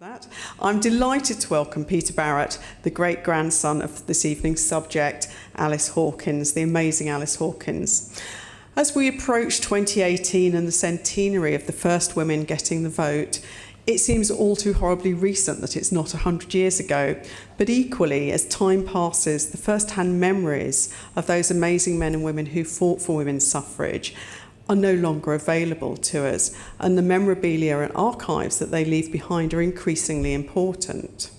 That. I'm delighted to welcome Peter Barrett, the great-grandson of this evening's subject, Alice Hawkins, the amazing Alice Hawkins. As we approach 2018 and the centenary of the first women getting the vote, it seems all too horribly recent that it's not 100 years ago. But equally, as time passes, the first-hand memories of those amazing men and women who fought for women's suffrage are no longer available to us, and the memorabilia and archives that they leave behind are increasingly important.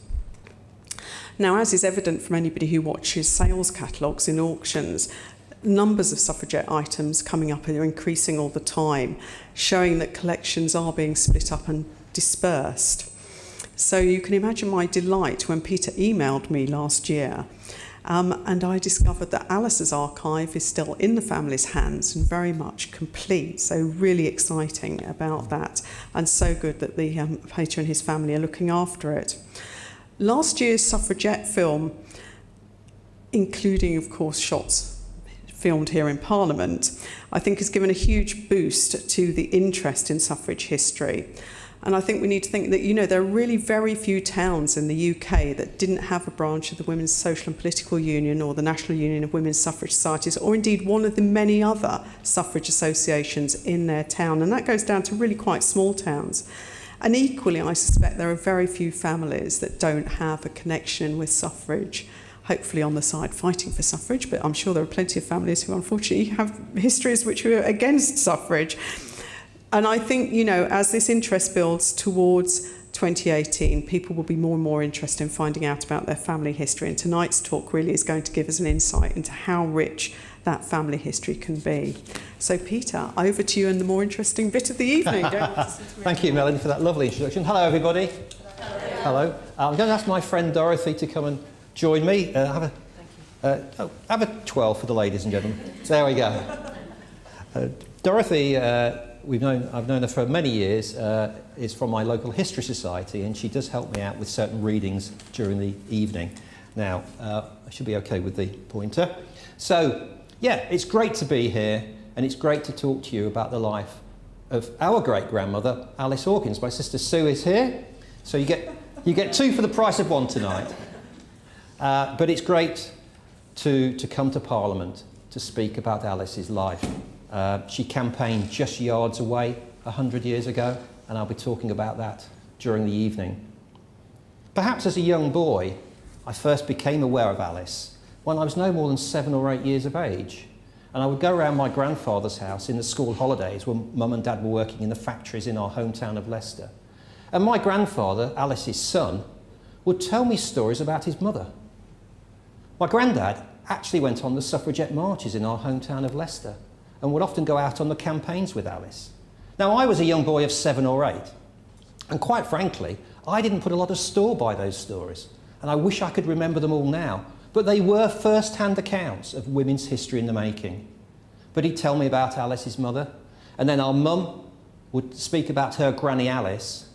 Now, as is evident from anybody who watches sales catalogues in auctions, numbers of suffragette items coming up are increasing all the time, showing that collections are being split up and dispersed. So you can imagine my delight when Peter emailed me last year and I discovered that Alice's archive is still in the family's hands and very much complete. So really exciting about that, and so good that the Peter and his family are looking after it. Last year's suffragette film, including of course shots filmed here in Parliament, I think has given a huge boost to the interest in suffrage history. And I think we need to think that, you know, there are really very few towns in the UK that didn't have a branch of the Women's Social and Political Union or the National Union of Women's Suffrage Societies, or indeed one of the many other suffrage associations in their town. And that goes down to really quite small towns. And equally, I suspect there are very few families that don't have a connection with suffrage, hopefully on the side fighting for suffrage, but I'm sure there are plenty of families who unfortunately have histories which are against suffrage. And I think, you know, as this interest builds towards 2018, people will be more and more interested in finding out about their family history. And tonight's talk really is going to give us an insight into how rich that family history can be. So, Peter, over to you and the more interesting bit of the evening. Thank you, Melanie, for that lovely introduction. Hello, everybody. Hello. I'm going to ask my friend Dorothy to come and join me. Have a 12 for the ladies and gentlemen. So there we go. Dorothy... I've known her for many years, is from my local history society, and she does help me out with certain readings during the evening. Now, I should be okay with the pointer. So, yeah, it's great to be here, and it's great to talk to you about the life of our great-grandmother, Alice Hawkins. My sister Sue is here, so you get two for the price of one tonight. But it's great to come to Parliament to speak about Alice's life. She campaigned just yards away 100 years ago, and I'll be talking about that during the evening. Perhaps as a young boy, I first became aware of Alice when I was no more than 7 or 8 years of age. And I would go around my grandfather's house in the school holidays when Mum and Dad were working in the factories in our hometown of Leicester. And my grandfather, Alice's son, would tell me stories about his mother. My granddad actually went on the suffragette marches in our hometown of Leicester and would often go out on the campaigns with Alice. Now, I was a young boy of 7 or 8, and quite frankly, I didn't put a lot of store by those stories, and I wish I could remember them all now, but they were first-hand accounts of women's history in the making. But he'd tell me about Alice's mother, and then our mum would speak about her granny Alice,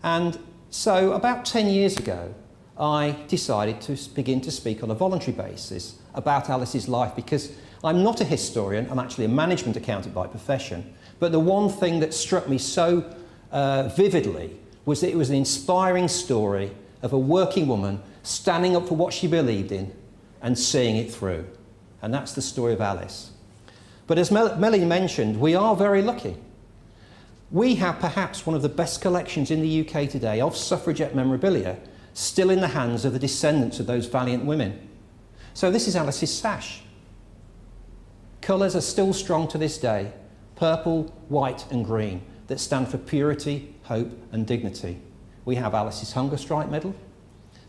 and so about 10 years ago, I decided to begin to speak on a voluntary basis about Alice's life, because I'm not a historian, I'm actually a management accountant by profession, but the one thing that struck me so vividly was that it was an inspiring story of a working woman standing up for what she believed in and seeing it through. And that's the story of Alice. But as Melanie mentioned, we are very lucky. We have perhaps one of the best collections in the UK today of suffragette memorabilia still in the hands of the descendants of those valiant women. So this is Alice's sash. Colours are still strong to this day, purple, white and green, that stand for purity, hope and dignity. We have Alice's Hunger Strike Medal,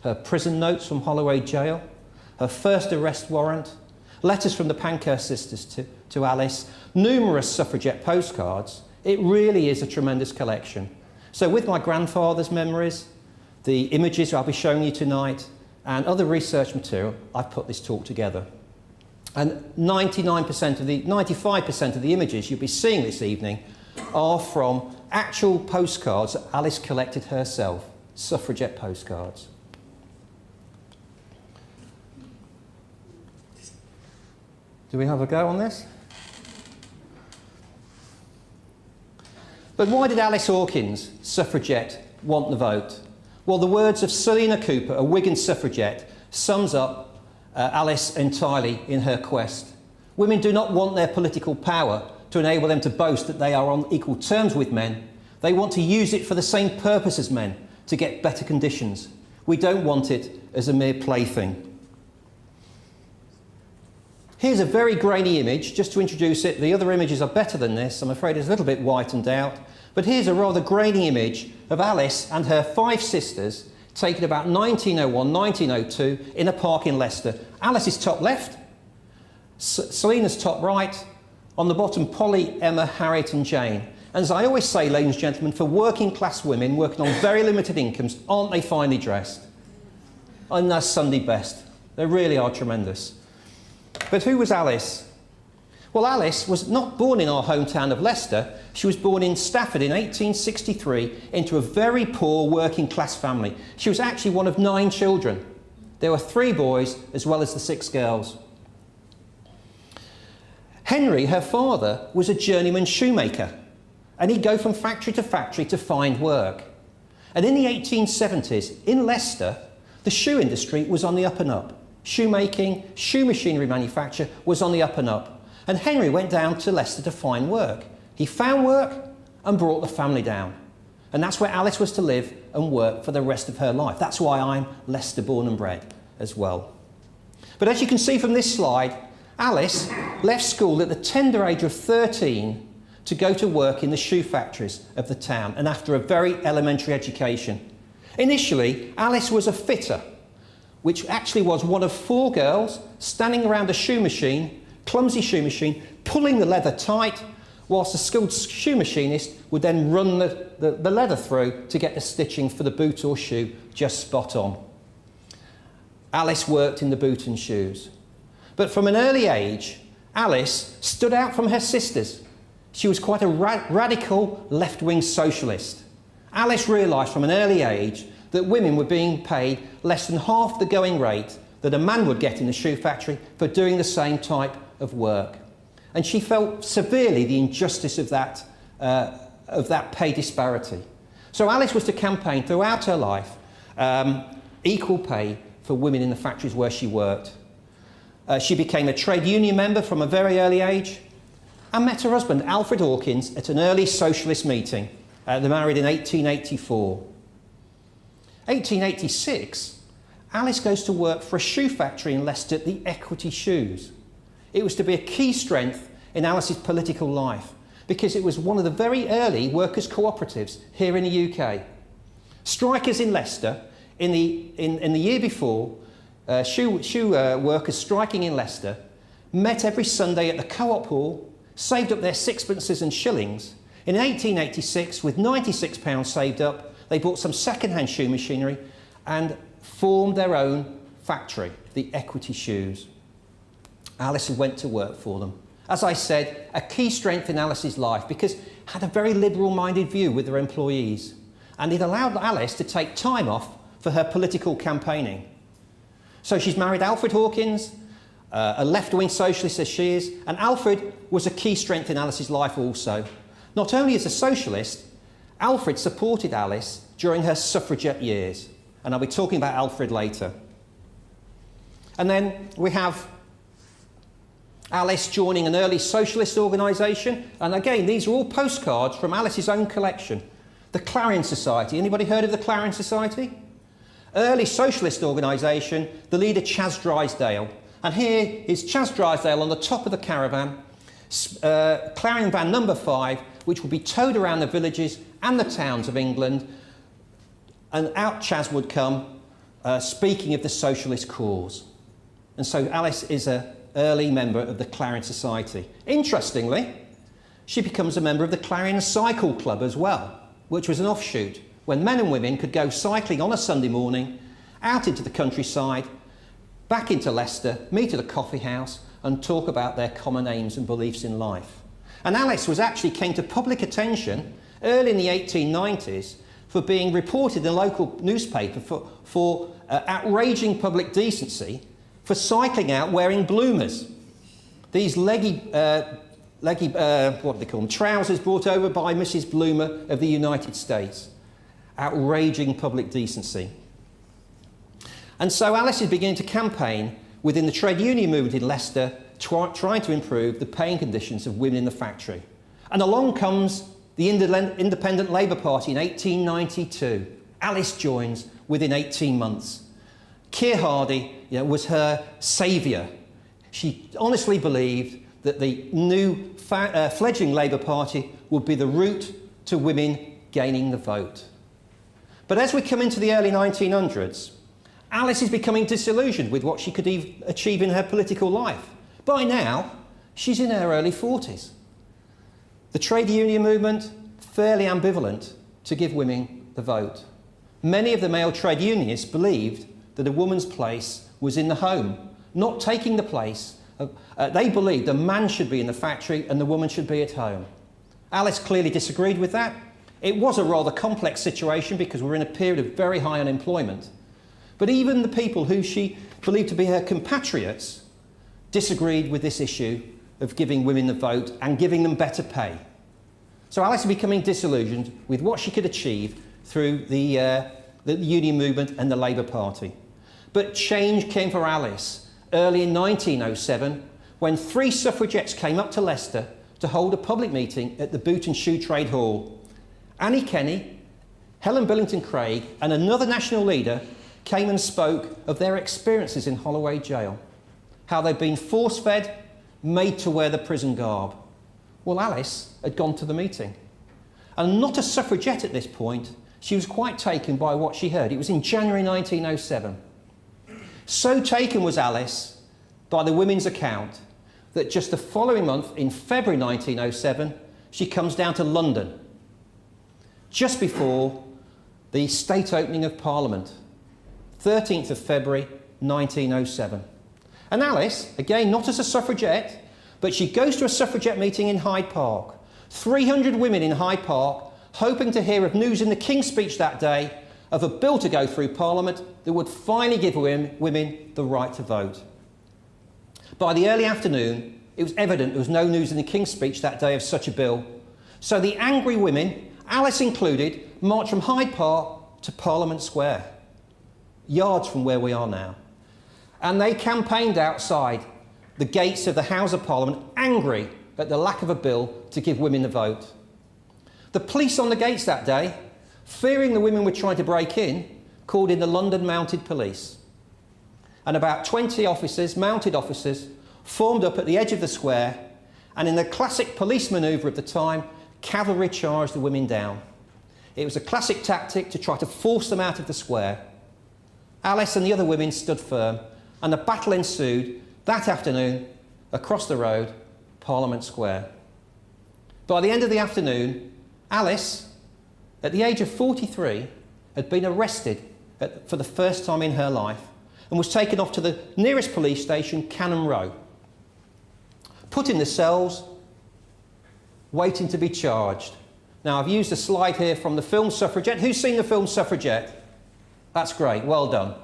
her prison notes from Holloway Jail, her first arrest warrant, letters from the Pankhurst sisters to Alice, numerous suffragette postcards. It really is a tremendous collection. So with my grandfather's memories, the images I'll be showing you tonight, and other research material, I've put this talk together. And 95% of the images you'll be seeing this evening are from actual postcards that Alice collected herself, suffragette postcards. Do we have a go on this? But why did Alice Hawkins, suffragette, want the vote? Well, the words of Selina Cooper, a Wigan suffragette, sums up Alice entirely in her quest. Women do not want their political power to enable them to boast that they are on equal terms with men. They want to use it for the same purpose as men, to get better conditions. We don't want it as a mere plaything. Here's a very grainy image, just to introduce it. The other images are better than this. I'm afraid it's a little bit whitened out. But here's a rather grainy image of Alice and her 5 sisters, taken about 1901, 1902, in a park in Leicester. Alice is top left, Selina's top right, on the bottom Polly, Emma, Harriet and Jane. And as I always say, ladies and gentlemen, for working class women working on very limited incomes, aren't they finely dressed? And that's Sunday best. They really are tremendous. But who was Alice? Well, Alice was not born in our hometown of Leicester. She was born in Stafford in 1863 into a very poor working class family. She was actually one of 9 children. There were 3 boys as well as the 6 girls. Henry, her father, was a journeyman shoemaker, and he'd go from factory to find work. And in the 1870s, in Leicester, the shoe industry was on the up and up. Shoemaking, shoe machinery manufacture was on the up and up. And Henry went down to Leicester to find work. He found work and brought the family down. And that's where Alice was to live and work for the rest of her life. That's why I'm Leicester born and bred as well. But as you can see from this slide, Alice left school at the tender age of 13 to go to work in the shoe factories of the town, and after a very elementary education. Initially, Alice was a fitter, which actually was one of 4 girls standing around a shoe machine, clumsy shoe machine, pulling the leather tight, whilst a skilled shoe machinist would then run the leather through to get the stitching for the boot or shoe just spot on. Alice worked in the boot and shoes. But from an early age, Alice stood out from her sisters. She was quite a radical left-wing socialist. Alice realised from an early age that women were being paid less than half the going rate that a man would get in the shoe factory for doing the same type of work. And she felt severely the injustice of that pay disparity. So Alice was to campaign throughout her life equal pay for women in the factories where she worked. She became a trade union member from a very early age and met her husband, Alfred Hawkins, at an early socialist meeting. They married in 1884. 1886, Alice goes to work for a shoe factory in Leicester, the Equity Shoes. It was to be a key strength in Alice's political life because it was one of the very early workers' cooperatives here in the UK. Strikers in Leicester, in the year before, shoe workers striking in Leicester met every Sunday at the Co-op Hall, saved up their sixpences and shillings. In 1886, with £96 saved up, they bought some second-hand shoe machinery and formed their own factory, the Equity Shoes. Alice went to work for them. As I said, a key strength in Alice's life because had a very liberal-minded view with her employees, and it allowed Alice to take time off for her political campaigning. So she's married Alfred Hawkins, a left-wing socialist as she is, and Alfred was a key strength in Alice's life also. Not only as a socialist, Alfred supported Alice during her suffragette years, and I'll be talking about Alfred later. And then we have Alice joining an early socialist organisation, and again, these are all postcards from Alice's own collection. The Clarion Society. Anybody heard of the Clarion Society? Early socialist organisation, the leader Chas Drysdale. And here is Chas Drysdale on the top of the caravan, Clarion van number 5, which will be towed around the villages and the towns of England, and out Chas would come, speaking of the socialist cause. And so Alice is an early member of the Clarion Society. Interestingly, she becomes a member of the Clarion Cycle Club as well, which was an offshoot, when men and women could go cycling on a Sunday morning, out into the countryside, back into Leicester, meet at a coffee house and talk about their common aims and beliefs in life. And Alice came to public attention early in the 1890s for being reported in a local newspaper for outraging public decency for cycling out wearing bloomers. These leggy, what do they call them, trousers brought over by Mrs. Bloomer of the United States. outraging public decency. And so Alice is beginning to campaign within the trade union movement in Leicester, trying to improve the paying conditions of women in the factory. And along comes the Independent Labour Party in 1892. Alice joins within 18 months. Keir Hardie, was her saviour. She honestly believed that the new fledgling Labour Party would be the route to women gaining the vote. But as we come into the early 1900s, Alice is becoming disillusioned with what she could achieve in her political life. By now, she's in her early 40s. The trade union movement, fairly ambivalent to give women the vote. Many of the male trade unionists believed that a woman's place was in the home, not taking the place of, they believed a man should be in the factory and the woman should be at home. Alice clearly disagreed with that. It was a rather complex situation because we're in a period of very high unemployment. But even the people who she believed to be her compatriots disagreed with this issue of giving women the vote and giving them better pay. So Alice is becoming disillusioned with what she could achieve through the union movement and the Labour Party. But change came for Alice early in 1907 when 3 suffragettes came up to Leicester to hold a public meeting at the Boot and Shoe Trade Hall. Annie Kenny, Helen Billington Craig and another national leader came and spoke of their experiences in Holloway Jail, how they'd been force-fed, made to wear the prison garb. Well, Alice had gone to the meeting. And not a suffragette at this point, she was quite taken by what she heard. It was in January 1907. So taken was Alice by the women's account that just the following month, in February 1907, she comes down to London, just before the state opening of Parliament, 13th of February 1907. And Alice, again, not as a suffragette, but she goes to a suffragette meeting in Hyde Park. 300 women in Hyde Park, hoping to hear of news in the King's speech that day of a bill to go through Parliament that would finally give women the right to vote. By the early afternoon, it was evident there was no news in the King's speech that day of such a bill. So the angry women, Alice included, marched from Hyde Park to Parliament Square, yards from where we are now. And they campaigned outside the gates of the House of Parliament, angry at the lack of a bill to give women the vote. The police on the gates that day, fearing the women were trying to break in, called in the London Mounted Police. And about 20 officers, mounted officers, formed up at the edge of the square, and in the classic police manoeuvre of the time, cavalry charged the women down. It was a classic tactic to try to force them out of the square. Alice and the other women stood firm, and the battle ensued that afternoon across the road, Parliament Square. By the end of the afternoon, Alice, at the age of 43, had been arrested for the first time in her life and was taken off to the nearest police station, Cannon Row, put in the cells, waiting to be charged. Now, I've used a slide here from the film Suffragette. Who's seen the film Suffragette? That's great, well done.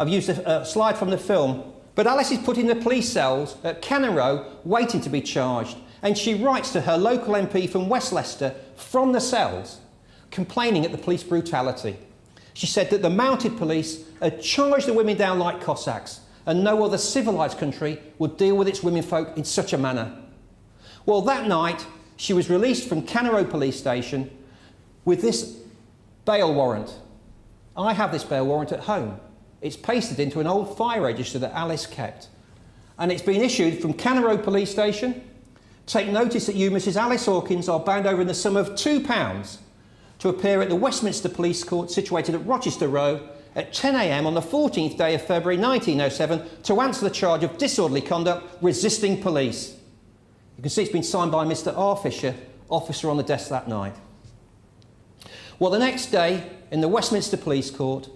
I've used a slide from the film. But Alice is put in the police cells at Cannon Row, waiting to be charged. And she writes to her local MP from West Leicester from the cells, complaining at the police brutality. She said that the mounted police had charged the women down like Cossacks, and no other civilised country would deal with its womenfolk in such a manner. Well, that night, she was released from Cannon Row police station with this bail warrant. I have this bail warrant at home. It's pasted into an old fire register that Alice kept. And it's been issued from Cannon Row police station. Take notice that you, Mrs. Alice Hawkins, are bound over in the sum of £2 to appear at the Westminster Police Court situated at Rochester Row at 10 a.m. on the 14th day of February 1907 to answer the charge of disorderly conduct resisting police. You can see it's been signed by Mr. R. Fisher, officer on the desk that night. Well, the next day in the Westminster Police Court,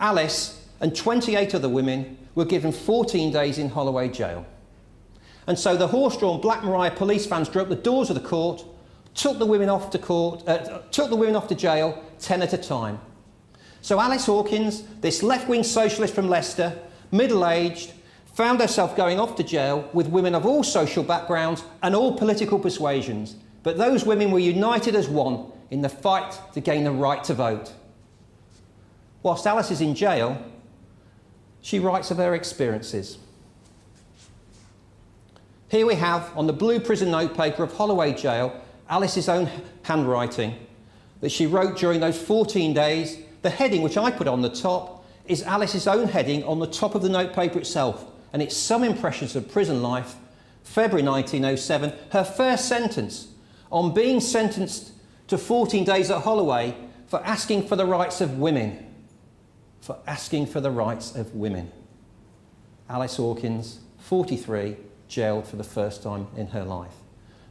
Alice and 28 other women were given 14 days in Holloway Jail. And so the horse-drawn Black Maria police vans drew up the doors of the court, took the women off to jail 10 at a time. So Alice Hawkins, this left-wing socialist from Leicester, middle-aged, found herself going off to jail with women of all social backgrounds and all political persuasions. But those women were united as one in the fight to gain the right to vote. Whilst Alice is in jail, she writes of her experiences. Here we have, on the blue prison notepaper of Holloway Jail, Alice's own handwriting that she wrote during those 14 days. The heading, which I put on the top, is Alice's own heading on the top of the notepaper itself, and it's Some Impressions of Prison Life, February 1907, her first sentence on being sentenced to 14 days at Holloway for asking for the rights of women. For asking for the rights of women. Alice Hawkins, 43, jailed for the first time in her life.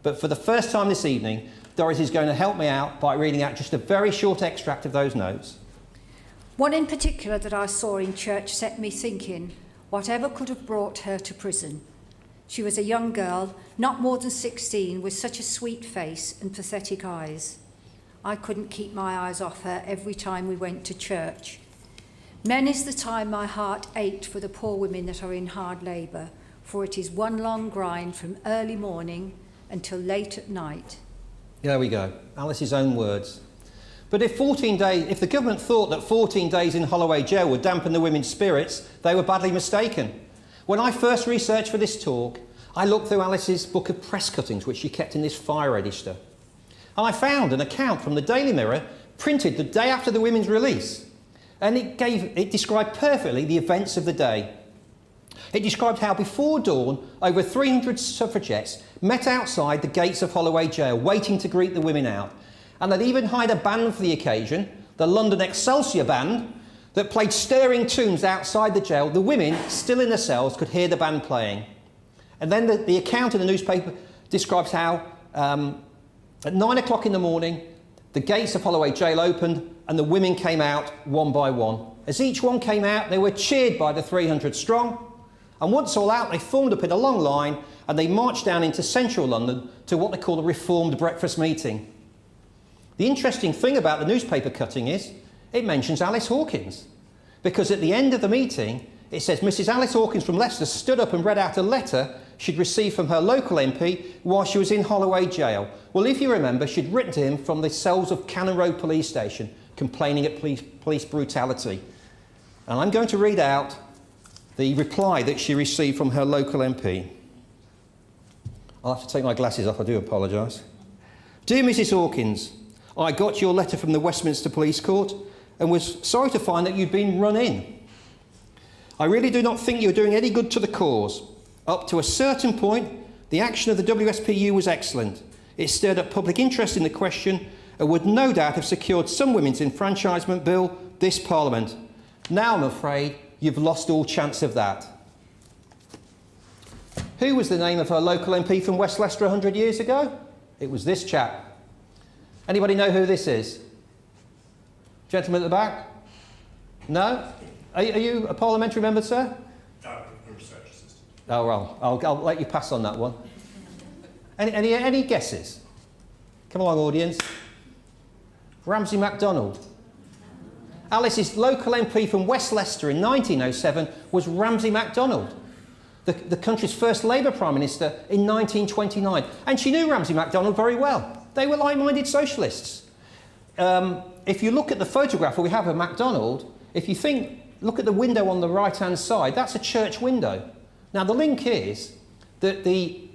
But for the first time this evening, Doris is going to help me out by reading out just a very short extract of those notes. One in particular that I saw in church set me thinking, whatever could have brought her to prison? She was a young girl, not more than 16, with such a sweet face and pathetic eyes. I couldn't keep my eyes off her every time we went to church. Many's the time my heart ached for the poor women that are in hard labour, for it is one long grind from early morning until late at night. There we go, Alice's own words. But if the government thought that 14 days in Holloway Jail would dampen the women's spirits, they were badly mistaken. When I first researched for this talk, I looked through Alice's book of press cuttings, which she kept in this fire register. And I found an account from the Daily Mirror, printed the day after the women's release. And it described perfectly the events of the day. It described how before dawn, over 300 suffragettes met outside the gates of Holloway Jail, waiting to greet the women out. And they'd even hired a band for the occasion, the London Excelsior Band, that played stirring tunes outside the jail. The women, still in their cells, could hear the band playing. And then the account in the newspaper describes how at 9 o'clock in the morning, the gates of Holloway Jail opened and the women came out one by one. As each one came out, they were cheered by the 300 strong. And once all out, they formed up in a long line and they marched down into central London to what they call the Reformed Breakfast Meeting. The interesting thing about the newspaper cutting is it mentions Alice Hawkins, because at the end of the meeting, it says Mrs. Alice Hawkins from Leicester stood up and read out a letter she'd received from her local MP while she was in Holloway Jail. Well, if you remember, she'd written to him from the cells of Cannon Road Police Station, complaining at police brutality. And I'm going to read out the reply that she received from her local MP. I'll have to take my glasses off, I do apologise. Dear Mrs. Hawkins, I got your letter from the Westminster Police Court and was sorry to find that you'd been run in. I really do not think you're doing any good to the cause. Up to a certain point, the action of the WSPU was excellent. It stirred up public interest in the question and would no doubt have secured some women's enfranchisement bill this Parliament. Now, I'm afraid, you've lost all chance of that. Who was the name of her local MP from West Leicester 100 years ago? It was this chap. Anybody know who this is? Gentleman at the back? No? Are you a parliamentary member, sir? A research assistant. Oh, well, I'll let you pass on that one. Any guesses? Come along, audience. Ramsay MacDonald. Alice's local MP from West Leicester in 1907 was Ramsay MacDonald, the country's first Labour Prime Minister in 1929. And she knew Ramsay MacDonald very well. They were like-minded socialists. If you look at the photograph that we have of MacDonald, look at the window on the right-hand side, that's a church window. Now, the link is that the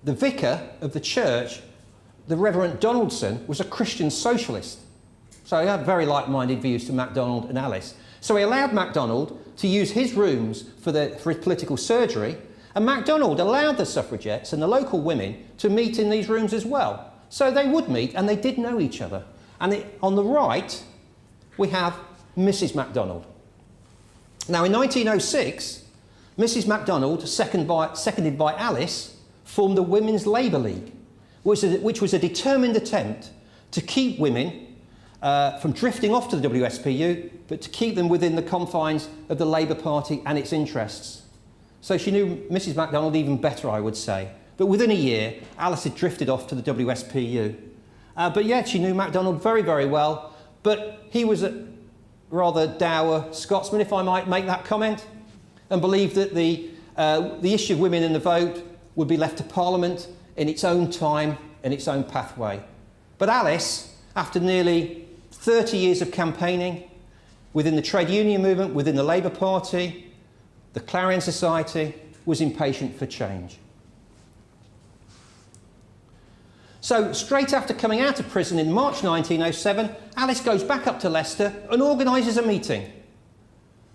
vicar of the church, the Reverend Donaldson, was a Christian socialist. So he had very like-minded views to MacDonald and Alice. So he allowed MacDonald to use his rooms for his political surgery, and MacDonald allowed the suffragettes and the local women to meet in these rooms as well. So they would meet, and they did know each other. And on the right, we have Mrs. MacDonald. Now, in 1906, Mrs. MacDonald, seconded by Alice, formed the Women's Labour League, which was a determined attempt to keep women from drifting off to the WSPU, but to keep them within the confines of the Labour Party and its interests. So she knew Mrs. MacDonald even better, I would say. But within a year, Alice had drifted off to the WSPU. But yet she knew MacDonald very, very well, but he was a rather dour Scotsman, if I might make that comment, and believed that the issue of women in the vote would be left to Parliament in its own time and its own pathway. But Alice, after nearly 30 years of campaigning, within the trade union movement, within the Labour Party, the Clarion Society, was impatient for change. So straight after coming out of prison in March 1907, Alice goes back up to Leicester and organises a meeting.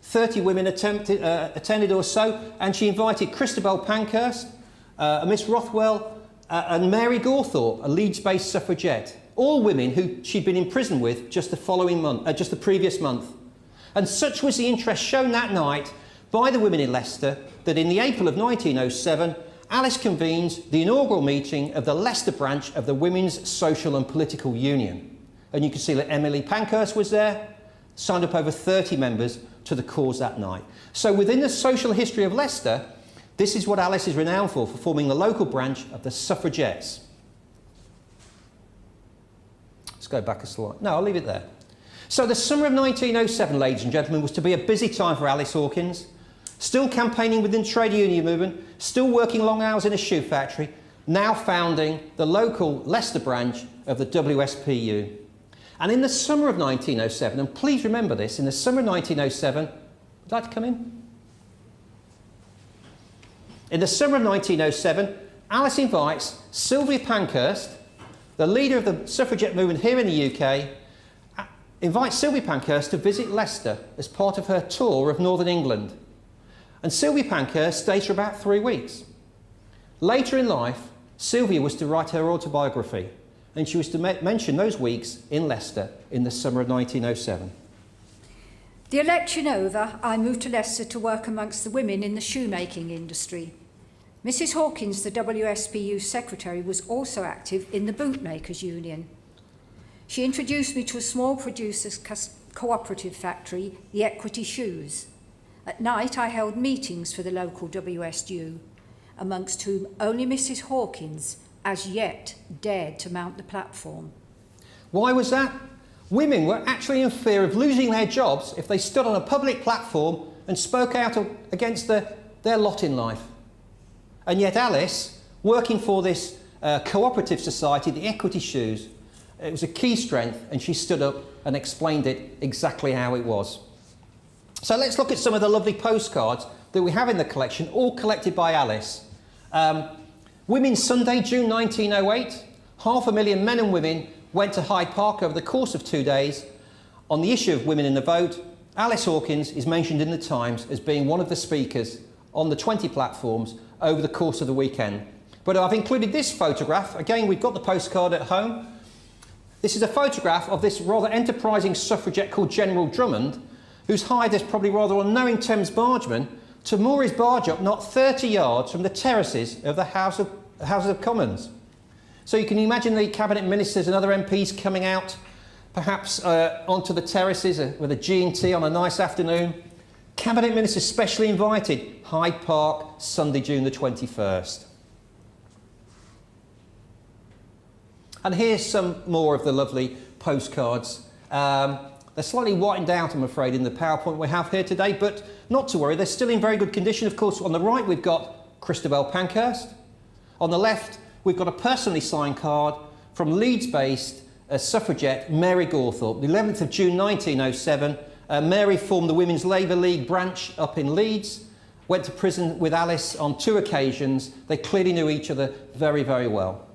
30 women attended or so, and she invited Christabel Pankhurst, Miss Rothwell, and Mary Gawthorpe, a Leeds-based suffragette, all women who she'd been in prison with just the previous month. And such was the interest shown that night by the women in Leicester that in the April of 1907, Alice convenes the inaugural meeting of the Leicester branch of the Women's Social and Political Union. And you can see that Emily Pankhurst was there, signed up over 30 members to the cause that night. So within the social history of Leicester, this is what Alice is renowned for forming the local branch of the suffragettes. Let's go back a slide. No, I'll leave it there. So the summer of 1907, ladies and gentlemen, was to be a busy time for Alice Hawkins. Still campaigning within the trade union movement, still working long hours in a shoe factory, now founding the local Leicester branch of the WSPU. And in the summer of 1907, and please remember this, in the summer of 1907, would you like to come in? In the summer of 1907, Alice invites Sylvia Pankhurst, the leader of the suffragette movement here in the UK, invites Sylvia Pankhurst to visit Leicester as part of her tour of Northern England. And Sylvia Pankhurst stays for about 3 weeks. Later in life, Sylvia was to write her autobiography, and she was to mention those weeks in Leicester in the summer of 1907. The election over, I moved to Leicester to work amongst the women in the shoemaking industry. Mrs. Hawkins, the WSPU secretary, was also active in the bootmakers union. She introduced me to a small producers' cooperative factory, the Equity Shoes. At night, I held meetings for the local WSU, amongst whom only Mrs. Hawkins, as yet, dared to mount the platform. Why was that? Women were actually in fear of losing their jobs if they stood on a public platform and spoke out against their lot in life. And yet Alice, working for this cooperative society, the Equity Shoes, it was a key strength, and she stood up and explained it exactly how it was. So let's look at some of the lovely postcards that we have in the collection, all collected by Alice. Women's Sunday, June 1908. 500,000 men and women went to Hyde Park over the course of 2 days. On the issue of women in the vote, Alice Hawkins is mentioned in the Times as being one of the speakers on the 20 platforms over the course of the weekend. But I've included this photograph. Again, we've got the postcard at home. This is a photograph of this rather enterprising suffragette called General Drummond, who's hired this probably rather unknowing Thames bargeman to moor his barge up not 30 yards from the terraces of the House of Commons. So you can imagine the cabinet ministers and other MPs coming out, perhaps onto the terraces with a G&T on a nice afternoon. Cabinet ministers specially invited, Hyde Park, Sunday, June the 21st. And here's some more of the lovely postcards. They're slightly whitened out, I'm afraid, in the PowerPoint we have here today, but not to worry, they're still in very good condition. Of course, on the right, we've got Christabel Pankhurst. On the left, we've got a personally signed card from Leeds-based suffragette Mary Gawthorpe. The 11th of June 1907, Mary formed the Women's Labour League branch up in Leeds, went to prison with Alice on 2 occasions. They clearly knew each other very, very well.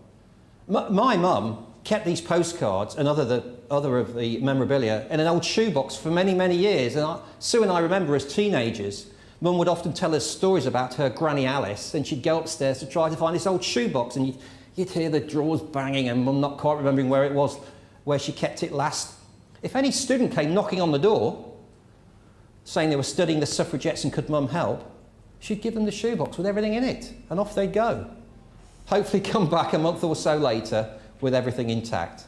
My mum kept these postcards and other of the memorabilia in an old shoebox for many, many years. And Sue and I remember as teenagers, Mum would often tell us stories about her granny Alice, and she'd go upstairs to try to find this old shoebox, and you'd hear the drawers banging and Mum not quite remembering where it was, where she kept it last. If any student came knocking on the door, saying they were studying the suffragettes and could Mum help, she'd give them the shoebox with everything in it, and off they'd go. Hopefully come back a month or so later with everything intact.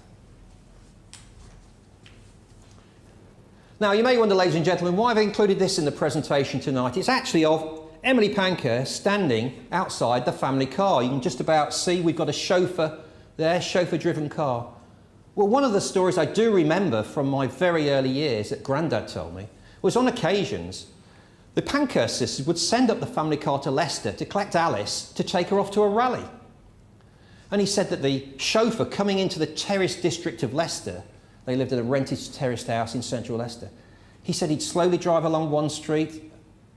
Now, you may wonder, ladies and gentlemen, why I've included this in the presentation tonight. It's actually of Emily Pankhurst standing outside the family car. You can just about see we've got a chauffeur there, chauffeur-driven car. Well, one of the stories I do remember from my very early years that Grandad told me was on occasions the Pankhurst sisters would send up the family car to Leicester to collect Alice to take her off to a rally. And he said that the chauffeur coming into the terrace district of Leicester, they lived in a rented terraced house in central Leicester, He said he'd slowly drive along one street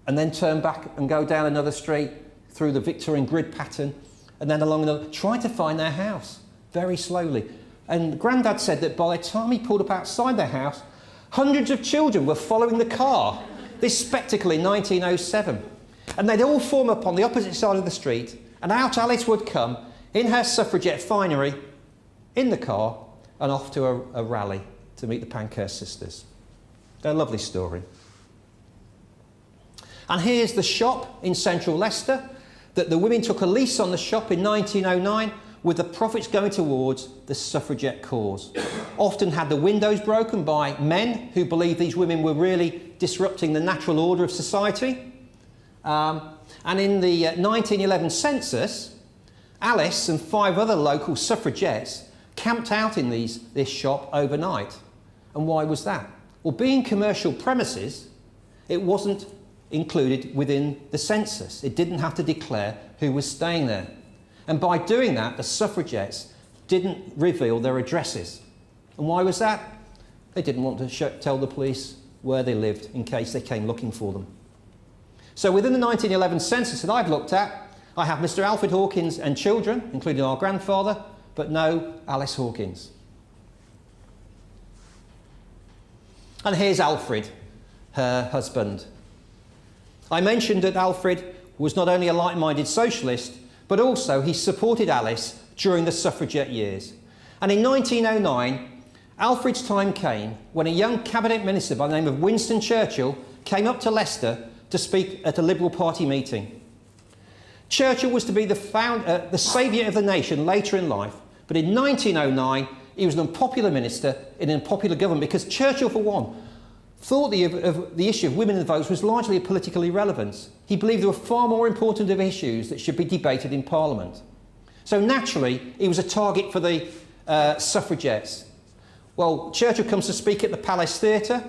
and then turn back and go down another street through the Victorian grid pattern and then along another, trying to find their house very slowly. And Grandad said that by the time he pulled up outside their house, hundreds of children were following the car. This spectacle in 1907. And they'd all form up on the opposite side of the street, and out Alice would come in her suffragette finery in the car and off to a rally to meet the Pankhurst sisters. They're a lovely story. And here's the shop in central Leicester that the women took a lease on the shop in 1909 with the profits going towards the suffragette cause. Often had the windows broken by men who believed these women were really disrupting the natural order of society. And in the 1911 census, Alice and 5 other local suffragettes camped out in this shop overnight. And why was that? Well, being commercial premises, it wasn't included within the census. It didn't have to declare who was staying there. And by doing that, the suffragettes didn't reveal their addresses. And why was that? They didn't want to tell the police where they lived in case they came looking for them. So within the 1911 census that I've looked at, I have Mr. Alfred Hawkins and children, including our grandfather, but no Alice Hawkins. And here's Alfred, her husband. I mentioned that Alfred was not only a like-minded socialist, but also he supported Alice during the suffragette years. And in 1909, Alfred's time came when a young cabinet minister by the name of Winston Churchill came up to Leicester to speak at a Liberal Party meeting. Churchill was to be the saviour of the nation later in life, but in 1909 he was an unpopular minister in an unpopular government because Churchill, for one, thought the issue of women in the vote was largely a political irrelevance. He believed there were far more important issues that should be debated in Parliament. So naturally, he was a target for the suffragettes. Well, Churchill comes to speak at the Palace Theatre.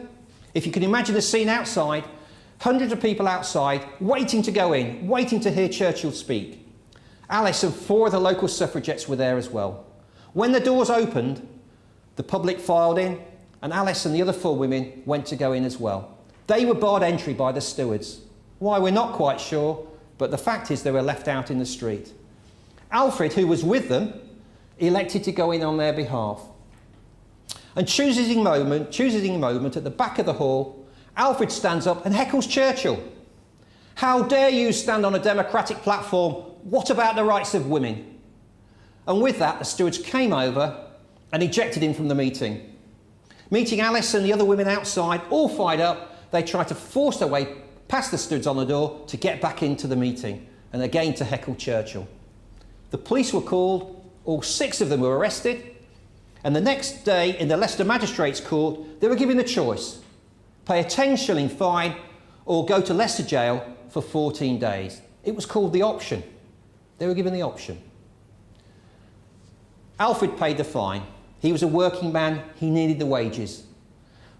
If you can imagine the scene outside, hundreds of people outside waiting to go in, waiting to hear Churchill speak. Alice and 4 of the local suffragettes were there as well. When the doors opened, the public filed in, and Alice and the other 4 women went to go in as well. They were barred entry by the stewards. Why, we're not quite sure, but the fact is they were left out in the street. Alfred, who was with them, elected to go in on their behalf. And choosing a moment at the back of the hall, Alfred stands up and heckles Churchill. "How dare you stand on a democratic platform? What about the rights of women?" And with that, the stewards came over and ejected him from the meeting. Meeting Alice and the other women outside, all fired up, they tried to force their way past the stewards on the door to get back into the meeting, and again to heckle Churchill. The police were called, all 6 of them were arrested, and the next day in the Leicester Magistrates Court, they were given the choice: pay a 10-shilling fine or go to Leicester Jail for 14 days. It was called the option. They were given the option. Alfred paid the fine. He was a working man, he needed the wages.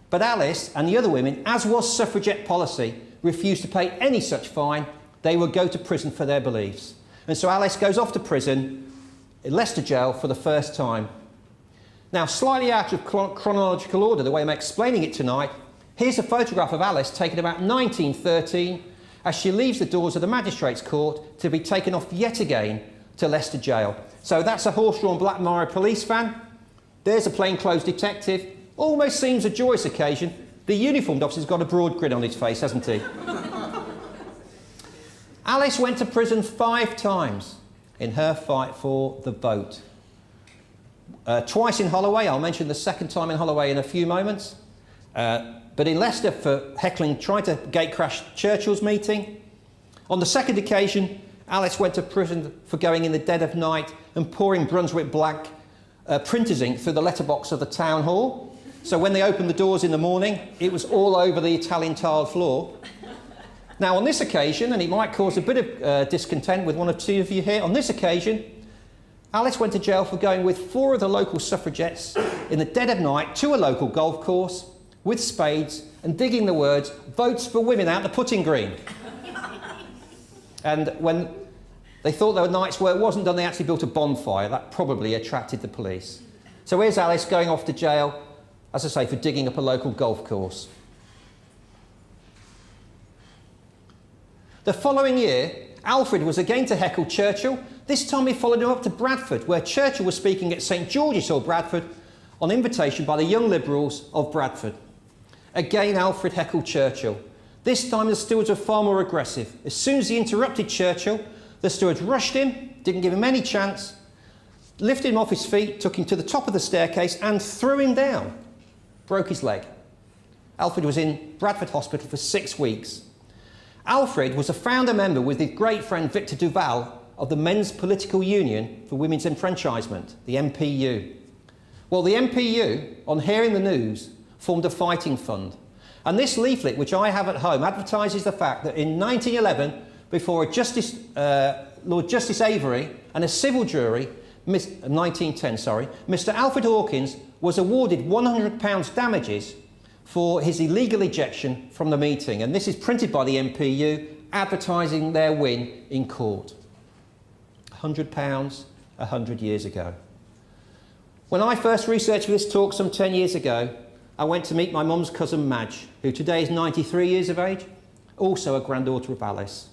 But Alice and the other women, as was suffragette policy, refused to pay any such fine. They would go to prison for their beliefs. And so Alice goes off to prison in Leicester Jail for the first time. Now, slightly out of chronological order, the way I'm explaining it tonight, here's a photograph of Alice taken about 1913 as she leaves the doors of the Magistrates Court to be taken off yet again to Leicester Jail. So that's a horse-drawn Black Mara police van. There's a plainclothes detective. Almost seems a joyous occasion. The uniformed officer's got a broad grin on his face, hasn't he? Alice went to prison 5 times in her fight for the vote. Twice in Holloway. I'll mention the second time in Holloway in a few moments. But in Leicester for heckling, trying to gatecrash Churchill's meeting. On the second occasion, Alice went to prison for going in the dead of night and pouring Brunswick Black printer's ink through the letterbox of the town hall. So when they opened the doors in the morning, it was all over the Italian tiled floor. Now on this occasion, and it might cause a bit of discontent with 1 or 2 of you here, on this occasion, Alice went to jail for going with 4 of the local suffragettes in the dead of night to a local golf course with spades and digging the words, "Votes for women" out the putting green. And when they thought there were nights where it wasn't done, they actually built a bonfire. That probably attracted the police. So here's Alice going off to jail, as I say, for digging up a local golf course. The following year, Alfred was again to heckle Churchill. This time he followed him up to Bradford, where Churchill was speaking at St George's Hall, Bradford, on invitation by the Young Liberals of Bradford. Again, Alfred heckled Churchill. This time the stewards were far more aggressive. As soon as he interrupted Churchill, the stewards rushed him, didn't give him any chance, lifted him off his feet, took him to the top of the staircase and threw him down. Broke his leg. Alfred was in Bradford Hospital for 6 weeks. Alfred was a founder member with his great friend Victor Duval of the Men's Political Union for Women's Enfranchisement, the MPU. Well, the MPU, on hearing the news, formed a fighting fund. And this leaflet, which I have at home, advertises the fact that in 1911, before Lord Justice Avery and a civil jury, 1910, Mr. Alfred Hawkins was awarded £100 damages for his illegal ejection from the meeting. And this is printed by the MPU, advertising their win in court. £100, 100 years ago. When I first researched for this talk some 10 years ago, I went to meet my mum's cousin Madge, who today is 93 years of age, also a granddaughter of Alice.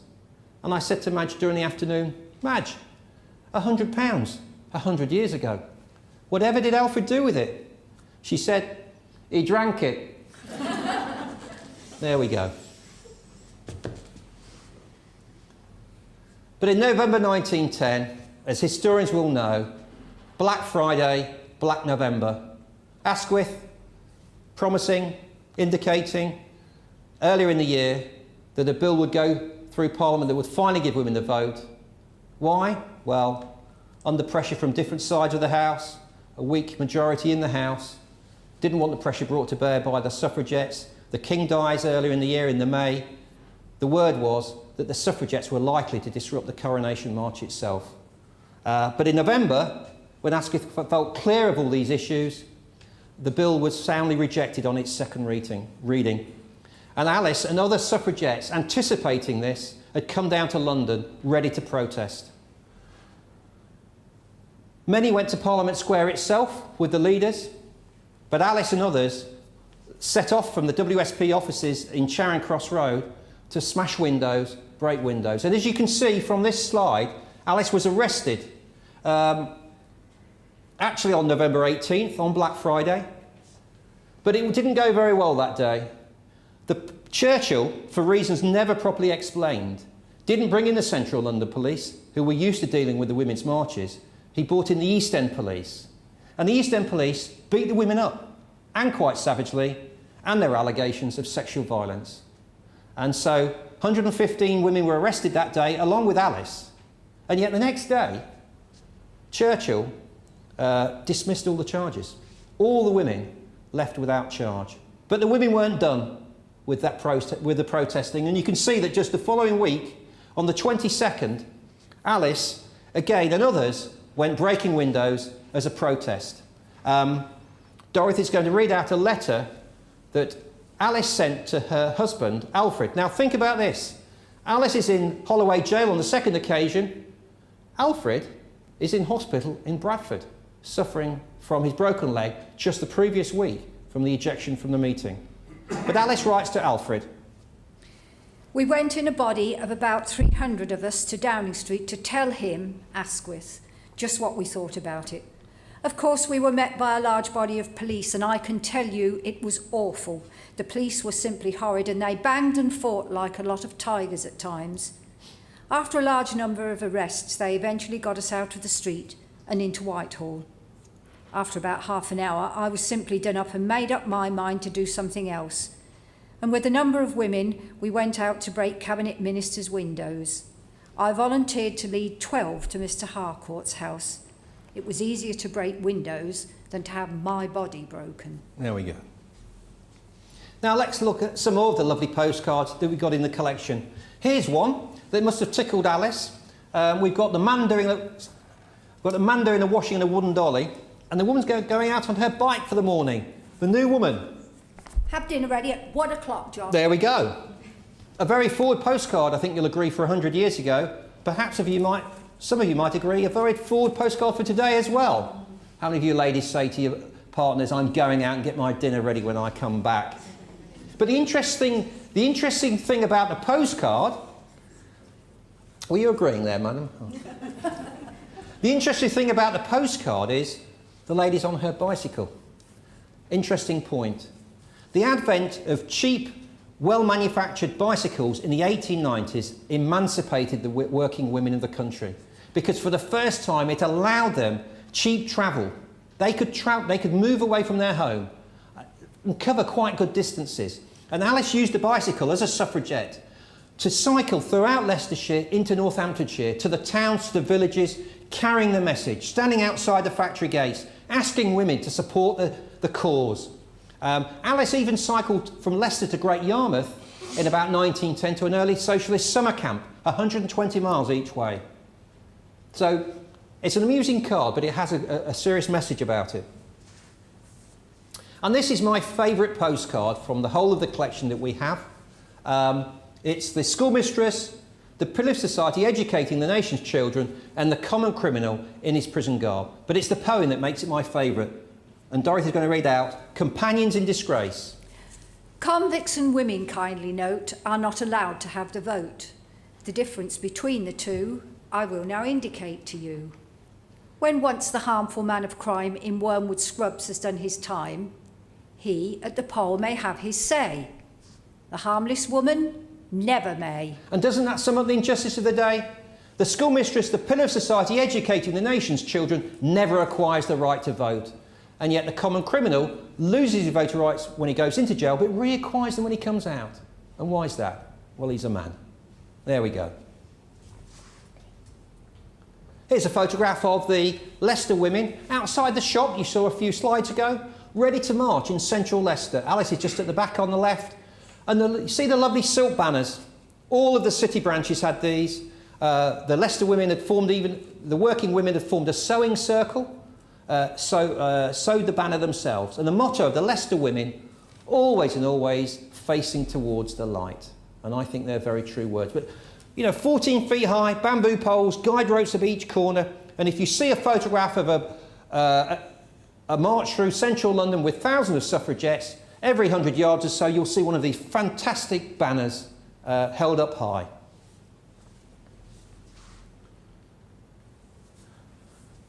And I said to Madge during the afternoon, Madge, £100, 100 years ago. Whatever did Alfred do with it? She said, he drank it. There we go. But in November 1910, as historians will know, Black Friday, Black November, Asquith promising, indicating earlier in the year that a bill would go through Parliament that would finally give women the vote. Why? Well, under pressure from different sides of the House, a weak majority in the House, didn't want the pressure brought to bear by the suffragettes. The King dies earlier in the year, in the May. The word was that the suffragettes were likely to disrupt the coronation march itself. But in November, when Asquith felt clear of all these issues, the bill was soundly rejected on its second reading. And Alice and other suffragettes, anticipating this, had come down to London ready to protest. Many went to Parliament Square itself with the leaders, but Alice and others set off from the WSP offices in Charing Cross Road to smash windows, break windows. And as you can see from this slide, Alice was arrested actually on November 18th, on Black Friday. But it didn't go very well that day. Churchill, for reasons never properly explained, didn't bring in the Central London Police, who were used to dealing with the women's marches. He brought in the East End Police. And the East End Police beat the women up, and quite savagely, and their allegations of sexual violence. And so 115 women were arrested that day, along with Alice. And yet the next day, Churchill dismissed all the charges. All the women left without charge. But the women weren't done with the protesting. And you can see that just the following week, on the 22nd, Alice, again, and others went breaking windows as a protest. Dorothy's going to read out a letter that Alice sent to her husband, Alfred. Now think about this. Alice is in Holloway Jail on the second occasion. Alfred is in hospital in Bradford, suffering from his broken leg just the previous week from the ejection from the meeting. But Alice writes to Alfred. We went in a body of about 300 of us to Downing Street to tell him, Asquith, just what we thought about it. Of course, we were met by a large body of police, and I can tell you it was awful. The police were simply horrid, and they banged and fought like a lot of tigers at times. After a large number of arrests, they eventually got us out of the street and into Whitehall. After about half an hour, I was simply done up and made up my mind to do something else. And with a number of women, we went out to break Cabinet Ministers' windows. I volunteered to lead 12 to Mr. Harcourt's house. It was easier to break windows than to have my body broken. There we go. Now let's look at some more of the lovely postcards that we got in the collection. Here's one that must have tickled Alice. We've got the man doing the washing in a wooden dolly, and the woman's going out on her bike for the morning. The new woman. Have dinner ready at 1 o'clock, John. There we go. A very forward postcard, I think you'll agree, for 100 years ago. Perhaps some of you might agree, a very forward postcard for today as well. How many of you ladies say to your partners, I'm going out and get my dinner ready when I come back? But the interesting thing about the postcard Were you agreeing there, madam? Oh. The interesting thing about the postcard is the lady's on her bicycle. Interesting point. The advent of cheap, well-manufactured bicycles in the 1890s emancipated the working women of the country, because for the first time it allowed them cheap travel. They could move away from their home and cover quite good distances. And Alice used a bicycle as a suffragette to cycle throughout Leicestershire into Northamptonshire, to the towns, to the villages, carrying the message, standing outside the factory gates, asking women to support the cause. Alice even cycled from Leicester to Great Yarmouth in about 1910 to an early socialist summer camp, 120 miles each way. So it's an amusing card, but it has a serious message about it. And this is my favourite postcard from the whole of the collection that we have. It's the schoolmistress, the Pillar of Society educating the nation's children, and the common criminal in his prison garb. But it's the poem that makes it my favourite. And Dorothy's going to read out Companions in Disgrace. Convicts and women, kindly note, are not allowed to have the vote. The difference between the two I will now indicate to you. When once the harmful man of crime in Wormwood Scrubs has done his time, he at the poll may have his say. The harmless woman never may. And doesn't that sum up the injustice of the day? The schoolmistress, the pillar of society educating the nation's children, never acquires the right to vote. And yet the common criminal loses his voting rights when he goes into jail, but reacquires them when he comes out. And why is that? Well, he's a man. There we go. Here's a photograph of the Leicester women outside the shop you saw a few slides ago, ready to march in central Leicester. Alice is just at the back on the left. And you see the lovely silk banners. All of the city branches had these. The Leicester women had formed, even the working women had formed a sewing circle, sewed the banner themselves. And the motto of the Leicester women, always and always facing towards the light. And I think they're very true words. But, you know, 14 feet high, bamboo poles, guide ropes at each corner. And if you see a photograph of a march through central London with thousands of suffragettes, every 100 yards or so, you'll see one of these fantastic banners held up high.